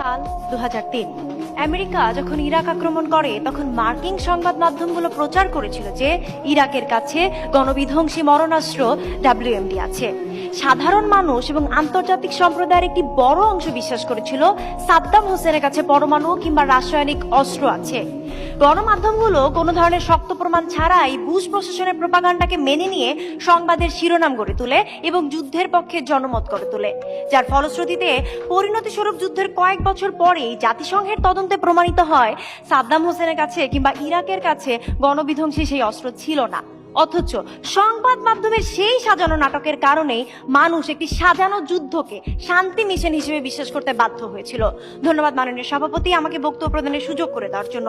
সাল 2003 আমেরিকা যখন ইরাক আক্রমণ করে তখন মার্কিন সংবাদ মাধ্যমগুলো প্রচার করেছিল যে ইরাকের কাছে গণবিধ্বংসী মরণাস্ত্র WMD আছে। সাধারণ মানুষ এবং আন্তর্জাতিক সম্প্রদায়ের একটি বড় অংশ বিশ্বাস করেছিল সাদ্দাম হোসেনের কাছে পরমাণু কিংবা রাসায়নিক অস্ত্র আছে। গণমাধ্যমগুলো কোনো ধরনের শক্ত প্রমাণ ছাড়াই বুশ প্রশাসনের প্রোপাগান্ডাকে মেনে নিয়ে সংবাদের শিরোনাম গড়ে তোলে এবং যুদ্ধের পক্ষে জনমত গড়ে তোলে, যার ফলশ্রুতিতে পরিণতি স্বরূপ যুদ্ধের কয়েক বছর পরেই জাতিসংঘের তদন্তে প্রমাণিত হয় সাদ্দাম হোসেনের কাছে কিংবা ইরাকের কাছে গণবিধ্বংসী সেই অস্ত্র ছিল না। অথচ সংবাদ মাধ্যমের সেই সাজানো নাটকের কারণেই মানুষ একটি সাজানো যুদ্ধকে শান্তি মিশন হিসেবে বিশ্বাস করতে বাধ্য হয়েছিল। ধন্যবাদ মাননীয় সভাপতি, আমাকে বক্তব্য প্রদানের সুযোগ করে দেওয়ার জন্য।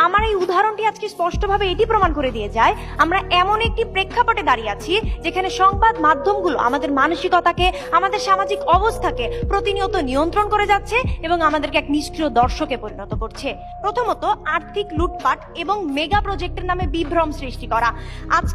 আমার এই উদাহরণটি আজকে স্পষ্টভাবে এটি প্রমাণ করে দিয়ে যায় আমরা এমন একটি প্রেক্ষাপটে দাঁড়িয়ে আছি যেখানে সংবাদ মাধ্যমগুলো আমাদের মানসিকতাকে, আমাদের সামাজিক অবস্থাকে প্রতিনিয়ত নিয়ন্ত্রণ করে যাচ্ছে এবং আমাদেরকে এক নিষ্ক্রিয় দর্শকে পরিণত করছে। প্রথমত, আর্থিক লুটপাট এবং মেগা প্রজেক্টের নামে বিভ্রম সৃষ্টি করা। আজকে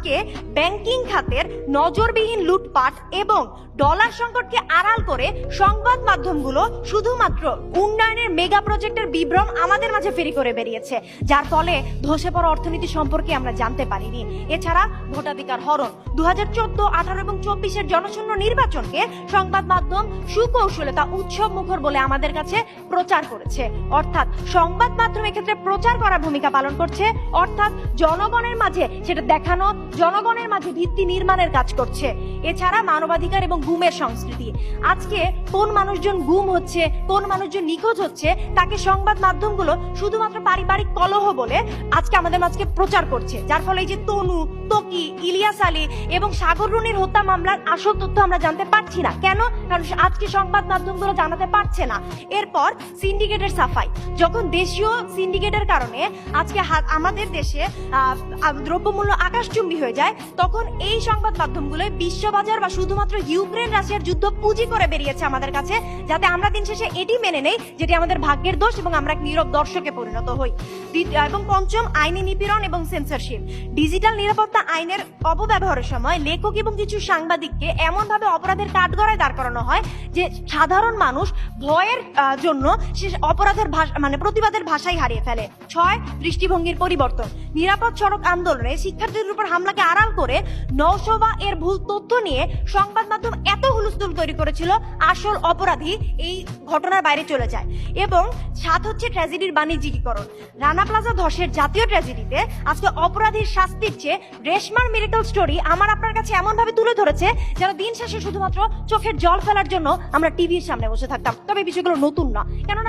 ব্যাংকিং খাতের নজরবিহীন লুটপাট এবং ডলার সংকটকে আড়াল করে সংবাদ মাধ্যমগুলো শুধুমাত্র উন্নয়নের মেগা প্রজেক্টের বিভ্রম আমাদের মাঝে ফেরি করে বেরিয়েছে, যার ফলে ধসে পড়া অর্থনীতি সম্পর্কে আমরা জানতে পারিনি। এছাড়া ভোটাধিকার হরণ, 2014, 18 এবং 24-এর জনশূন্য নির্বাচনকে সংবাদ মাধ্যম সুকৌশলে তা উৎসব মুখর বলে আমাদের কাছে প্রচার করেছে। অর্থাৎ সংবাদ মাধ্যম এক্ষেত্রে প্রচার করার ভূমিকা পালন করছে, অর্থাৎ জনগণের মাঝে সেটা দেখানো, জনগণের মাঝে ভিত্তি নির্মাণের কাজ করছে। এছাড়া মানবাধিকার এবং গুমের সংস্কৃতি। আজকে কোন মানুষজন গুম হচ্ছে, কোন মানুষজন নিখোঁজ হচ্ছে তাকে সংবাদ মাধ্যমগুলো শুধুমাত্র পারিবারিক কলহ বলে আজকে আমাদের মাঝে প্রচার করছে, যার ফলে এই যে তনু, তকি, ইলিয়াস আলী এবং সাগর রুনির হত্যা মামলার আসল তথ্য আমরা জানতে পারছি না। কেন? কারণ আজকে সংবাদ মাধ্যমগুলো জানাতে পারছে না। এরপর সিন্ডিকেটের সাফাই। যখন দেশীয় সিন্ডিকেটের কারণে আজকে আমাদের দেশে দ্রব্যমূল্য আকাশচুম্বী হয়ে যায়, তখন এই সংবাদ মাধ্যমগুলো বিশ্ববাজার বা শুধুমাত্র ইউক্রেন রাশিয়ার যুদ্ধ পুঁজি করে বেরিয়েছে আমাদের কাছে, যাতে আমরা দিন শেষে এটি মেনে নেই যেটি আমাদের ভাগ্যের দোষ এবং আমরা এক নীরব দর্শকে পরিণত হই। এবং পঞ্চম, আইনি নিপীড়ন এবং সেন্সরশিপ। ডিজিটাল নিরাপত্তা আইনের অপব্যবহারের সময় লেখক এবং কিছু সাংবাদিককে এমনভাবে অপরাধের কাঠগড়ায় দাঁড় করানো হয় যে সাধারণ মানুষ ভয়ের জন্য সে অপরাধের প্রতিবাদের ভাষাই হারিয়ে ফেলে। 6, দৃষ্টিভঙ্গির পরিবর্তন। নিরাপদ সড়ক আন্দোলনে শিক্ষার্থীদের উপর হামলাকে আড়াল করে নওশোবা এর ভুল তথ্য নিয়ে সংবাদ মাধ্যম এত হুলস্থুল তৈরি করেছিল, আসল অপরাধী এই ঘটনার বাইরে চলে যায়। এবং 7 হচ্ছে ট্র্যাজেডির বাণিজ্যিকীকরণ। রানা প্লাজা ধসের জাতীয় ট্র্যাজেডিতে আজকে অপরাধীর শাস্তির চেয়ে রেশমার মিরাকল স্টোরি আমার আপনার কাছে এমন ভাবে তুলে ধরেছে যেন দিন শেষে শুধুমাত্র চোখের জল ফেলার জন্য আমরা টিভির সামনে বসে থাকতাম। তবে বিষয়গুলো নতুন না, কেননা